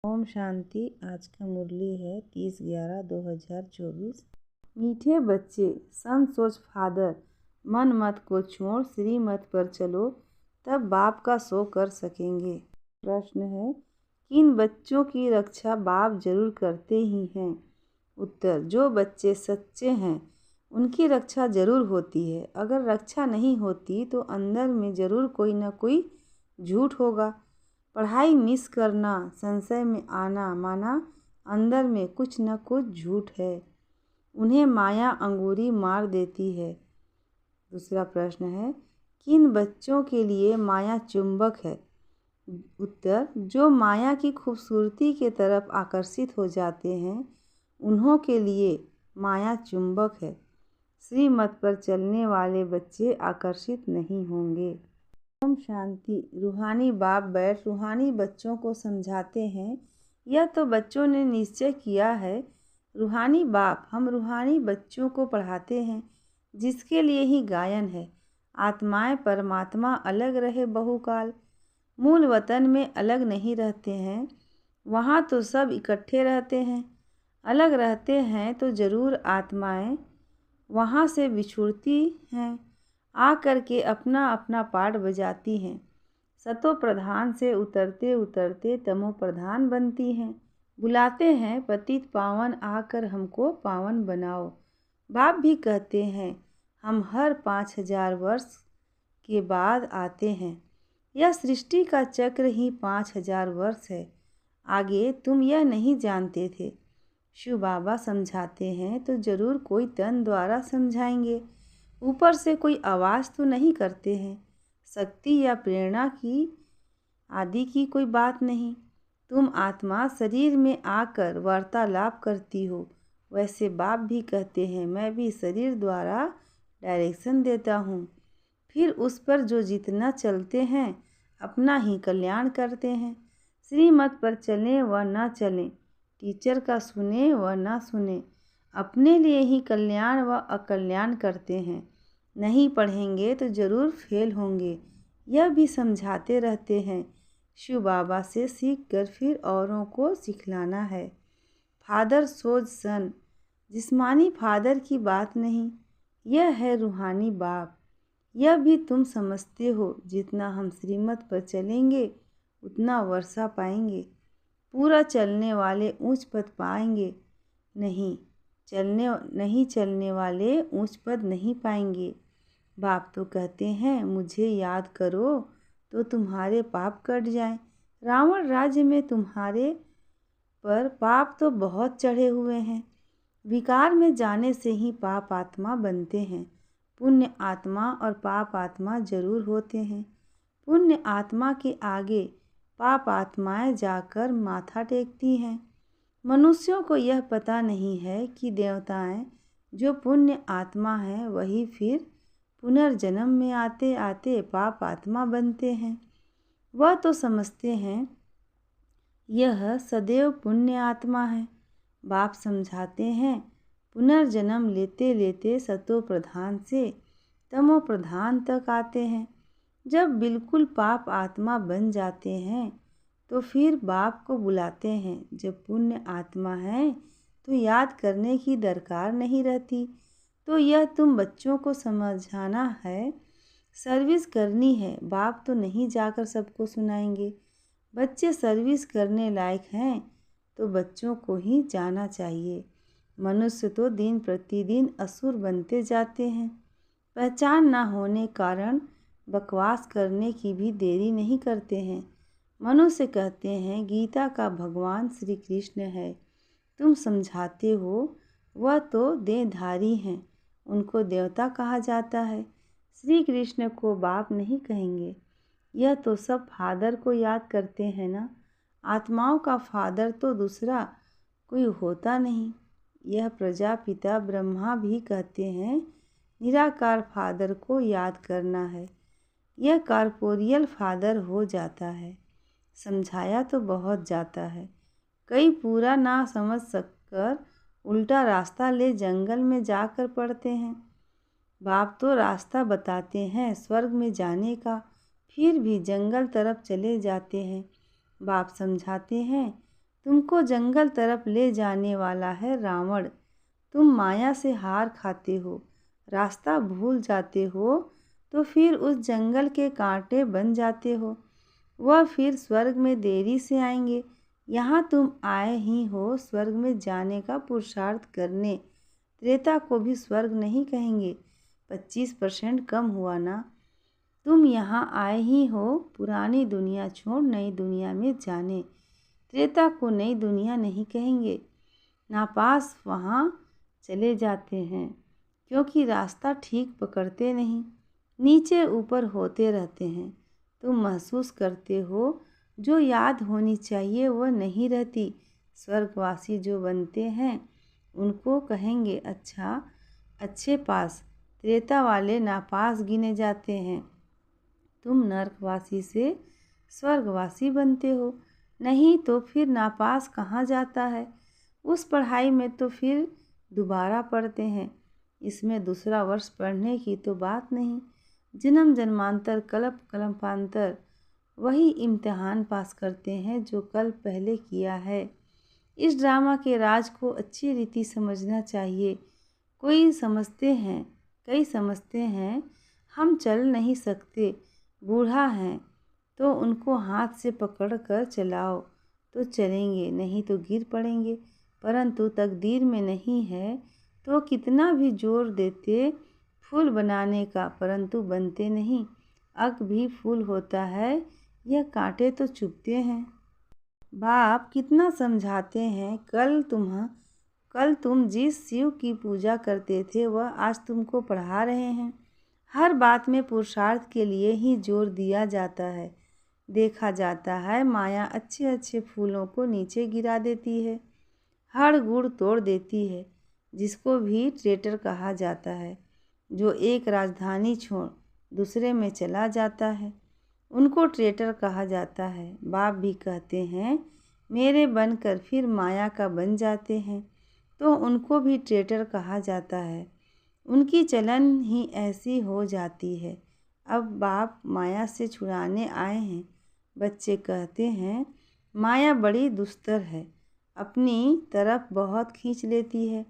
ओम शांति। आज का मुरली है 30/11/2024। मीठे बच्चे सन सोच फादर, मन मत को छोड़ श्रीमत पर चलो, तब बाप का सो कर सकेंगे। प्रश्न है, किन बच्चों की रक्षा बाप जरूर करते ही हैं? उत्तर, जो बच्चे सच्चे हैं उनकी रक्षा जरूर होती है। अगर रक्षा नहीं होती तो अंदर में जरूर कोई न कोई झूठ होगा। पढ़ाई मिस करना, संशय में आना माना अंदर में कुछ न कुछ झूठ है। उन्हें माया अंगूरी मार देती है। दूसरा प्रश्न है, किन बच्चों के लिए माया चुंबक है? उत्तर, जो माया की खूबसूरती के तरफ आकर्षित हो जाते हैं उन्हों के लिए माया चुंबक है। श्रीमत पर चलने वाले बच्चे आकर्षित नहीं होंगे। ओम शांति। रूहानी बाप बैठ रूहानी बच्चों को समझाते हैं। यह तो बच्चों ने निश्चय किया है। रूहानी बाप हम रूहानी बच्चों को पढ़ाते हैं, जिसके लिए ही गायन है। आत्माएं परमात्मा अलग रहे बहुकाल, मूल वतन में अलग नहीं रहते हैं। वहाँ तो सब इकट्ठे रहते हैं। अलग रहते हैं तो जरूर आत्माएं वहाँ से बिछुड़ती हैं, आ करके अपना अपना पाठ बजाती हैं। सतो प्रधान से उतरते उतरते तमो प्रधान बनती हैं। बुलाते हैं पतित पावन, आकर हमको पावन बनाओ। बाप भी कहते हैं हम हर 5000 वर्ष के बाद आते हैं। यह सृष्टि का चक्र ही 5000 वर्ष है। आगे तुम यह नहीं जानते थे। शिव बाबा समझाते हैं तो जरूर कोई तन द्वारा समझाएंगे। ऊपर से कोई आवाज़ तो नहीं करते हैं। शक्ति या प्रेरणा की आदि की कोई बात नहीं। तुम आत्मा शरीर में आकर वार्तालाप करती हो। वैसे बाप भी कहते हैं मैं भी शरीर द्वारा डायरेक्शन देता हूँ। फिर उस पर जो जितना चलते हैं अपना ही कल्याण करते हैं। श्रीमत पर चलें व न चलें, टीचर का सुने व न सुने, अपने लिए ही कल्याण व अकल्याण करते हैं। नहीं पढ़ेंगे तो ज़रूर फेल होंगे। यह भी समझाते रहते हैं। शिव बाबा से सीख कर फिर औरों को सिखलाना है। फादर सोज सन, जिस्मानी फादर की बात नहीं, यह है रूहानी बाप। यह भी तुम समझते हो। जितना हम श्रीमत पर चलेंगे उतना वर्षा पाएंगे। पूरा चलने वाले ऊंच पद पाएंगे। नहीं चलने वाले ऊंच पद नहीं पाएंगे। बाप तो कहते हैं मुझे याद करो तो तुम्हारे पाप कट जाएं। रावण राज्य में तुम्हारे पर पाप तो बहुत चढ़े हुए हैं। विकार में जाने से ही पाप आत्मा बनते हैं। पुण्य आत्मा और पाप आत्मा जरूर होते हैं। पुण्य आत्मा के आगे पाप आत्माएं जाकर माथा टेकती हैं। मनुष्यों को यह पता नहीं है कि देवताएं जो पुण्य आत्मा हैं वही फिर पुनर्जन्म में आते आते पाप आत्मा बनते हैं। वह तो समझते हैं यह सदैव पुण्य आत्मा है। बाप समझाते हैं पुनर्जन्म लेते लेते सतो प्रधान से तमो प्रधान तक आते हैं। जब बिल्कुल पाप आत्मा बन जाते हैं तो फिर बाप को बुलाते हैं। जब पुण्य आत्मा है तो याद करने की दरकार नहीं रहती। तो यह तुम बच्चों को समझाना है, सर्विस करनी है। बाप तो नहीं जाकर सबको सुनाएंगे। बच्चे सर्विस करने लायक हैं तो बच्चों को ही जाना चाहिए। मनुष्य तो दिन प्रतिदिन असुर बनते जाते हैं। पहचान न होने कारण बकवास करने की भी देरी नहीं करते हैं। मनुष्य कहते हैं गीता का भगवान श्री कृष्ण है। तुम समझाते हो वह तो देहधारी हैं, उनको देवता कहा जाता है। श्री कृष्ण को बाप नहीं कहेंगे। यह तो सब फादर को याद करते हैं ना। आत्माओं का फादर तो दूसरा कोई होता नहीं। यह प्रजापिता ब्रह्मा भी कहते हैं निराकार फादर को याद करना है। यह कॉर्पोरियल फादर हो जाता है। समझाया तो बहुत जाता है। कई पूरा ना समझ सककर उल्टा रास्ता ले जंगल में जाकर पड़ते हैं। बाप तो रास्ता बताते हैं स्वर्ग में जाने का, फिर भी जंगल तरफ चले जाते हैं। बाप समझाते हैं तुमको जंगल तरफ ले जाने वाला है रावण। तुम माया से हार खाते हो, रास्ता भूल जाते हो, तो फिर उस जंगल के कांटे बन जाते हो। वह फिर स्वर्ग में देरी से आएंगे। यहाँ तुम आए ही हो स्वर्ग में जाने का पुरुषार्थ करने। त्रेता को भी स्वर्ग नहीं कहेंगे। 25% कम हुआ ना। तुम यहाँ आए ही हो पुरानी दुनिया छोड़ नई दुनिया में जाने। त्रेता को नई दुनिया नहीं कहेंगे। नापास वहाँ चले जाते हैं क्योंकि रास्ता ठीक पकड़ते नहीं, नीचे ऊपर होते रहते हैं। तुम महसूस करते हो जो याद होनी चाहिए वह नहीं रहती। स्वर्गवासी जो बनते हैं उनको कहेंगे अच्छा अच्छे पास। त्रेता वाले नापास गिने जाते हैं। तुम नरकवासी से स्वर्गवासी बनते हो, नहीं तो फिर नापास कहाँ जाता है। उस पढ़ाई में तो फिर दोबारा पढ़ते हैं। इसमें दूसरा वर्ष पढ़ने की तो बात नहीं। जन्म जन्मांतर कल्प कल्पांतर वही इम्तिहान पास करते हैं जो कल पहले किया है। इस ड्रामा के राज को अच्छी रीति समझना चाहिए। कई समझते हैं हम चल नहीं सकते, बूढ़ा हैं, तो उनको हाथ से पकड़ कर चलाओ तो चलेंगे, नहीं तो गिर पड़ेंगे। परंतु तकदीर में नहीं है तो कितना भी जोर देते फूल बनाने का, परंतु बनते नहीं। अग भी फूल होता है, यह कांटे तो चुभते हैं। बाप कितना समझाते हैं, कल तुम जिस शिव की पूजा करते थे वह आज तुमको पढ़ा रहे हैं। हर बात में पुरुषार्थ के लिए ही जोर दिया जाता है। देखा जाता है माया अच्छे अच्छे फूलों को नीचे गिरा देती है, हड़ गुड़ तोड़ देती है। जिसको भी ट्रेटर कहा जाता है, जो एक राजधानी छोड़ दूसरे में चला जाता है, उनको ट्रेटर कहा जाता है। बाप भी कहते हैं मेरे बनकर फिर माया का बन जाते हैं, तो उनको भी ट्रेटर कहा जाता है। उनकी चलन ही ऐसी हो जाती है। अब बाप माया से छुड़ाने आए हैं। बच्चे कहते हैं माया बड़ी दुस्तर है, अपनी तरफ बहुत खींच लेती है।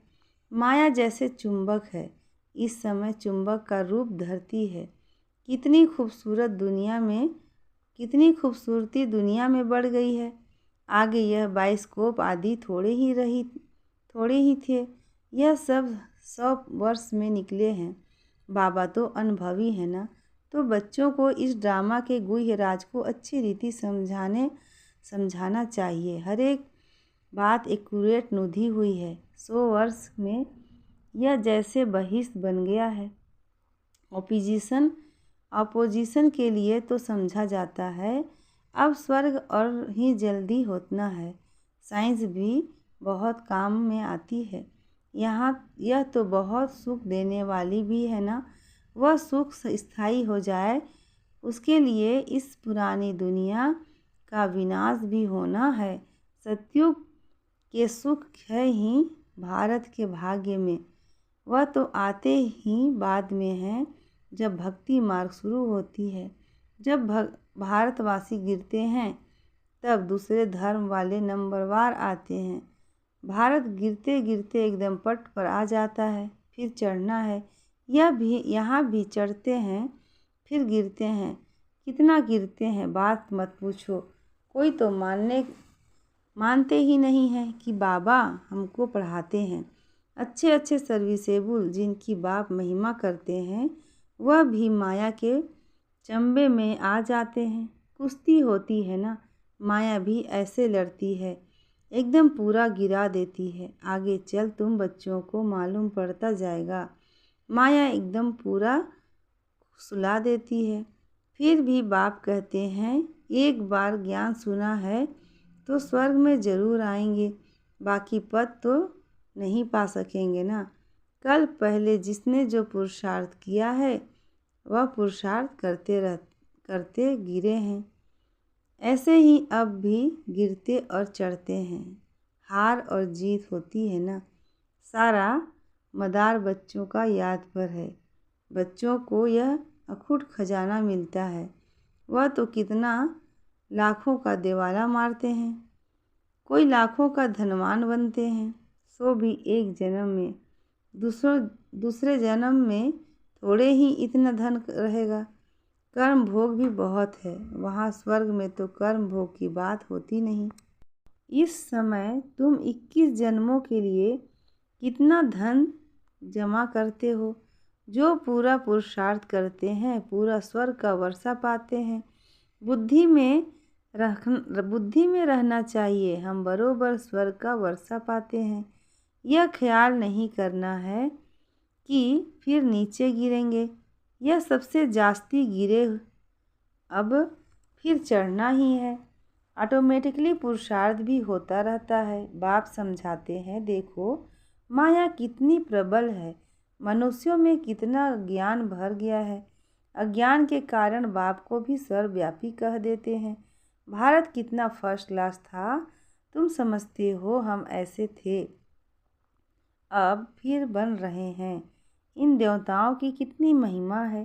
माया जैसे चुंबक है, इस समय चुंबक का रूप धरती है। कितनी खूबसूरती दुनिया में बढ़ गई है। आगे यह बाइस्कोप आदि थोड़े ही थे। यह सब 100 वर्ष में निकले हैं। बाबा तो अनुभवी है ना, तो बच्चों को इस ड्रामा के गुह्य राज को अच्छी रीति समझाना चाहिए। हर एक बात एक्यूरेट नुदी हुई है। 100 वर्ष में यह जैसे बहिष्ठ बन गया है। अपोजिशन के लिए तो समझा जाता है। अब स्वर्ग और ही जल्दी होना है। साइंस भी बहुत काम में आती है। यह तो बहुत सुख देने वाली भी है ना। वह सुख स्थायी हो जाए उसके लिए इस पुरानी दुनिया का विनाश भी होना है। सतयुग के सुख है ही भारत के भाग्य में। वह तो आते ही बाद में है, जब भक्ति मार्ग शुरू होती है। जब भारतवासी गिरते हैं तब दूसरे धर्म वाले नंबरवार आते हैं। भारत गिरते गिरते एकदम पट पर आ जाता है। फिर चढ़ना है, यहाँ भी चढ़ते हैं फिर गिरते हैं। कितना गिरते हैं बात मत पूछो। कोई तो मानते ही नहीं है कि बाबा हमको पढ़ाते हैं। अच्छे अच्छे सर्विसेबल जिनकी बाप महिमा करते हैं वह भी माया के चंबे में आ जाते हैं। कुश्ती होती है ना, माया भी ऐसे लड़ती है, एकदम पूरा गिरा देती है। आगे चल तुम बच्चों को मालूम पड़ता जाएगा। माया एकदम पूरा सुला देती है। फिर भी बाप कहते हैं एक बार ज्ञान सुना है तो स्वर्ग में ज़रूर आएंगे, बाकी पद तो नहीं पा सकेंगे ना। कल पहले जिसने जो पुरुषार्थ किया है वह पुरुषार्थ करते गिरे हैं। ऐसे ही अब भी गिरते और चढ़ते हैं। हार और जीत होती है ना। सारा मदार बच्चों का याद पर है। बच्चों को यह अखूट खजाना मिलता है। वह तो कितना लाखों का दिवाला मारते हैं। कोई लाखों का धनवान बनते हैं, सो भी एक जन्म में, दूसरे जन्म में थोड़े ही इतना धन रहेगा। कर्म भोग भी बहुत है, वहाँ स्वर्ग में तो कर्म भोग की बात होती नहीं। इस समय तुम 21 जन्मों के लिए कितना धन जमा करते हो। जो पूरा पुरुषार्थ करते हैं पूरा स्वर्ग का वर्षा पाते हैं। बुद्धि में रहना चाहिए, हम बरोबर स्वर्ग का वर्षा पाते हैं। यह ख्याल नहीं करना है कि फिर नीचे गिरेंगे, यह सबसे जास्ती गिरे अब फिर चढ़ना ही है। ऑटोमेटिकली पुरुषार्थ भी होता रहता है। बाप समझाते हैं, देखो माया कितनी प्रबल है, मनुष्यों में कितना ज्ञान भर गया है। अज्ञान के कारण बाप को भी सर्वव्यापी कह देते हैं। भारत कितना फर्स्ट क्लास था, तुम समझते हो हम ऐसे थे, अब फिर बन रहे हैं। इन देवताओं की कितनी महिमा है,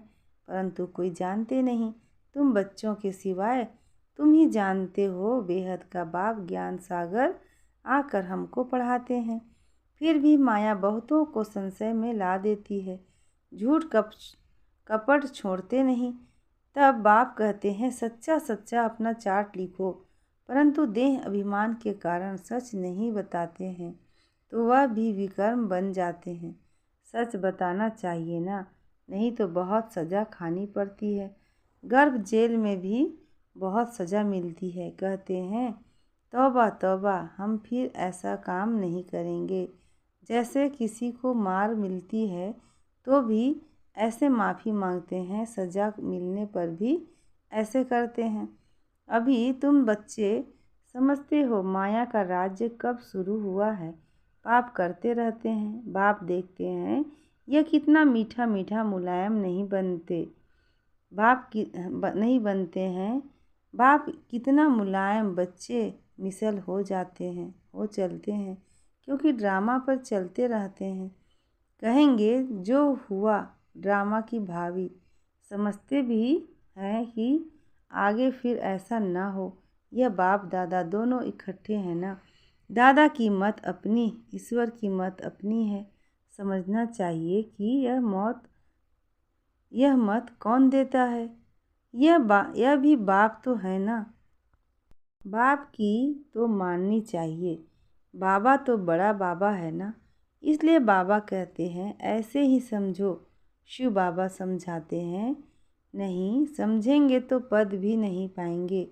परंतु कोई जानते नहीं। तुम बच्चों के सिवाय तुम ही जानते हो। बेहद का बाप ज्ञान सागर आकर हमको पढ़ाते हैं। फिर भी माया बहुतों को संशय में ला देती है। झूठ कपट छोड़ते नहीं। तब बाप कहते हैं, सच्चा सच्चा अपना चार्ट लिखो, परंतु देह अभिमान के कारण सच नहीं बताते हैं तो वह भी विकर्म बन जाते हैं। सच बताना चाहिए ना, नहीं तो बहुत सज़ा खानी पड़ती है। गर्भ जेल में भी बहुत सज़ा मिलती है। कहते हैं, तौबा तौबा, हम फिर ऐसा काम नहीं करेंगे। जैसे किसी को मार मिलती है तो भी ऐसे माफ़ी मांगते हैं, सज़ा मिलने पर भी ऐसे करते हैं। अभी तुम बच्चे समझते हो माया का राज्य कब शुरू हुआ है। पाप करते रहते हैं, बाप देखते हैं यह कितना मीठा मीठा मुलायम नहीं बनते। नहीं बनते हैं। बाप कितना मुलायम, बच्चे मिसल हो जाते हैं, हो चलते हैं, क्योंकि ड्रामा पर चलते रहते हैं। कहेंगे जो हुआ ड्रामा की भावी, समझते भी हैं कि आगे फिर ऐसा ना हो। यह बाप दादा दोनों इकट्ठे हैं ना। दादा की मत अपनी, ईश्वर की मत अपनी है। समझना चाहिए कि यह मत कौन देता है। यह भी बाप तो है ना। बाप की तो माननी चाहिए। बाबा तो बड़ा बाबा है ना, इसलिए बाबा कहते हैं ऐसे ही समझो। शिव बाबा समझाते हैं, नहीं समझेंगे तो पद भी नहीं पाएंगे।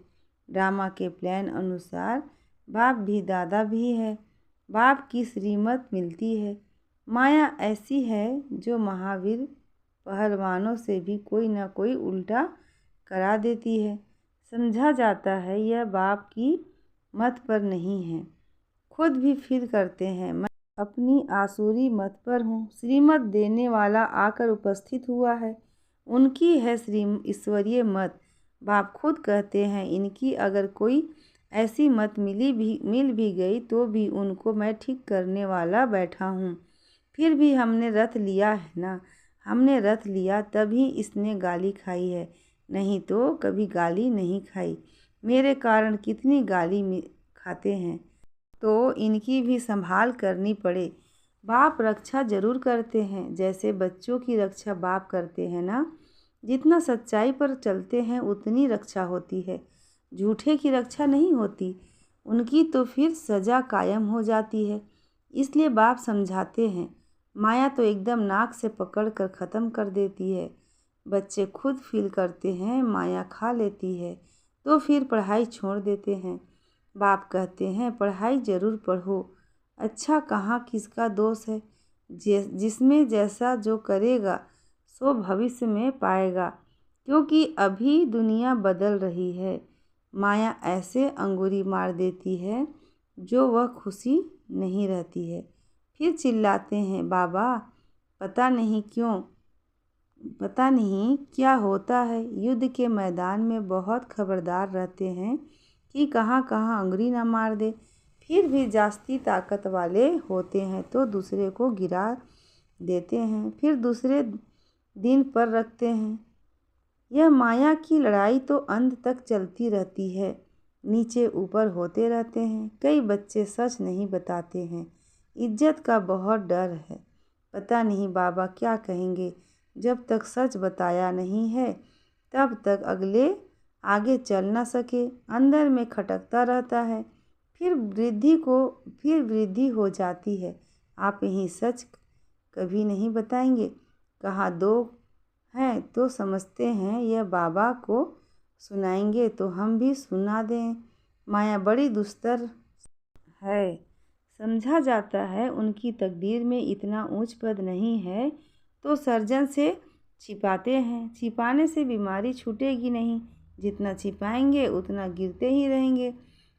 ड्रामा के प्लान अनुसार बाप भी दादा भी है। बाप की श्रीमत मिलती है। माया ऐसी है जो महावीर पहलवानों से भी कोई ना कोई उल्टा करा देती है। समझा जाता है यह बाप की मत पर नहीं है। खुद भी फील करते हैं, मैं अपनी आसुरी मत पर हूँ। श्रीमत देने वाला आकर उपस्थित हुआ है, उनकी है ईश्वरीय मत। बाप खुद कहते हैं, इनकी अगर कोई ऐसी मत मिल भी गई तो भी उनको मैं ठीक करने वाला बैठा हूँ। फिर भी हमने रथ लिया है ना, हमने रथ लिया तभी इसने गाली खाई है, नहीं तो कभी गाली नहीं खाई। मेरे कारण कितनी गाली खाते हैं, तो इनकी भी संभाल करनी पड़े। बाप रक्षा जरूर करते हैं, जैसे बच्चों की रक्षा बाप करते हैं ना। जितना सच्चाई पर चलते हैं उतनी रक्षा होती है, झूठे की रक्षा नहीं होती। उनकी तो फिर सज़ा कायम हो जाती है। इसलिए बाप समझाते हैं, माया तो एकदम नाक से पकड़ कर ख़त्म कर देती है। बच्चे खुद फील करते हैं माया खा लेती है तो फिर पढ़ाई छोड़ देते हैं। बाप कहते हैं, पढ़ाई ज़रूर पढ़ो। अच्छा कहाँ किसका दोष है, जिसमें जैसा जो करेगा सो भविष्य में पाएगा, क्योंकि अभी दुनिया बदल रही है। माया ऐसे अंगूरी मार देती है जो वह खुशी नहीं रहती है। फिर चिल्लाते हैं, बाबा पता नहीं क्या होता है। युद्ध के मैदान में बहुत खबरदार रहते हैं कि कहाँ कहाँ अंगुरी ना मार दे। फिर भी जास्ती ताकत वाले होते हैं तो दूसरे को गिरा देते हैं, फिर दूसरे दिन पर रखते हैं। यह माया की लड़ाई तो अंत तक चलती रहती है। नीचे ऊपर होते रहते हैं। कई बच्चे सच नहीं बताते हैं। इज्जत का बहुत डर है। पता नहीं बाबा क्या कहेंगे। जब तक सच बताया नहीं है तब तक अगले आगे चल ना सके। अंदर में खटकता रहता है। फिर वृद्धि हो जाती है। आप यही सच कभी नहीं बताएंगे। कहा दो हैं तो समझते हैं, यह बाबा को सुनाएंगे तो हम भी सुना दें। माया बड़ी दुस्तर है। समझा जाता है उनकी तकदीर में इतना ऊंच पद नहीं है तो सर्जन से छिपाते हैं। छिपाने से बीमारी छूटेगी नहीं। जितना छिपाएंगे उतना गिरते ही रहेंगे।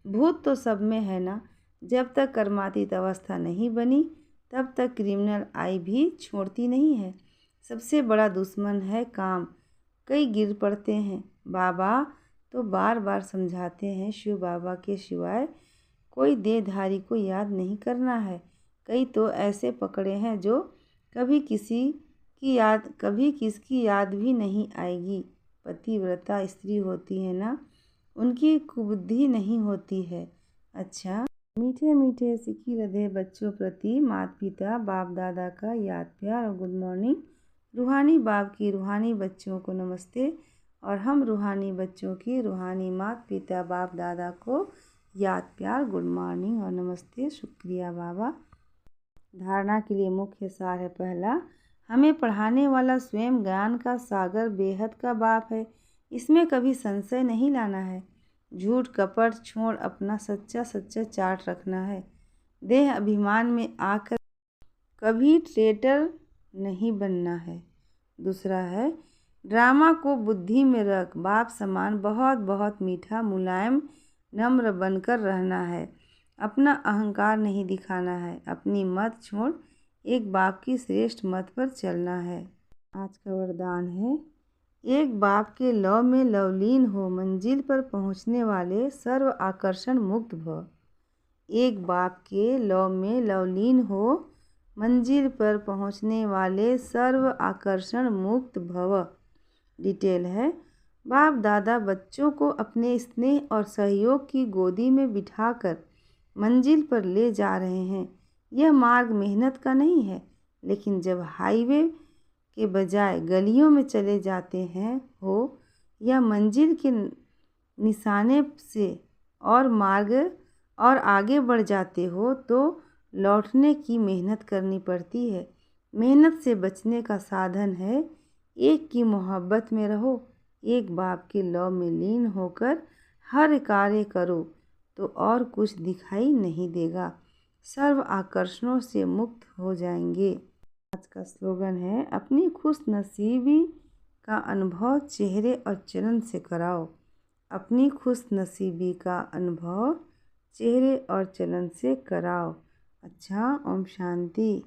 भूत तो सब में है ना। जब तक कर्मातीत अवस्था नहीं बनी तब तक क्रिमिनल आई भी छोड़ती नहीं है। सबसे बड़ा दुश्मन है काम। कई गिर पड़ते हैं। बाबा तो बार बार समझाते हैं शिव बाबा के सिवाय कोई देहधारी को याद नहीं करना है। कई तो ऐसे पकड़े हैं जो कभी किसकी याद भी नहीं आएगी। पतिव्रता स्त्री होती है ना, उनकी कुबुद्धि नहीं होती है। अच्छा, मीठे मीठे सिकी रधे बच्चों प्रति माता पिता बाप दादा का याद प्यार और गुड मॉर्निंग। रूहानी बाप की रूहानी बच्चों को नमस्ते और हम रूहानी बच्चों की रूहानी माता पिता बाप दादा को याद प्यार गुड मॉर्निंग और नमस्ते। शुक्रिया बाबा। धारणा के लिए मुख्य सार है। पहला, हमें पढ़ाने वाला स्वयं ज्ञान का सागर बेहद का बाप है। इसमें कभी संशय नहीं लाना है। झूठ कपट छोड़ अपना सच्चा चार्ट रखना है। देह अभिमान में आकर कभी ट्रेटर नहीं बनना है। दूसरा है, ड्रामा को बुद्धि में रख बाप समान बहुत बहुत मीठा मुलायम नम्र बनकर रहना है। अपना अहंकार नहीं दिखाना है। अपनी मत छोड़ एक बाप की श्रेष्ठ मत पर चलना है। आज का वरदान है, एक बाप के लव में लवलीन हो मंजिल पर पहुंचने वाले सर्व आकर्षण मुक्त भव। एक बाप के लव में लवलीन हो मंजिल पर पहुंचने वाले सर्व आकर्षण मुक्त भव। डिटेल है, बाप दादा बच्चों को अपने स्नेह और सहयोग की गोदी में बिठाकर मंजिल पर ले जा रहे हैं। यह मार्ग मेहनत का नहीं है, लेकिन जब हाईवे के बजाय गलियों में चले जाते हैं हो या मंजिल के निशाने से और आगे बढ़ जाते हो तो लौटने की मेहनत करनी पड़ती है। मेहनत से बचने का साधन है, एक की मोहब्बत में रहो। एक बाप के लव में लीन होकर हर कार्य करो तो और कुछ दिखाई नहीं देगा। सर्व आकर्षणों से मुक्त हो जाएंगे। आज का स्लोगन है, अपनी खुश नसीबी का अनुभव चेहरे और चलन से कराओ। अपनी खुश नसीबी का अनुभव चेहरे और चलन से कराओ। अच्छा, ओम शांति।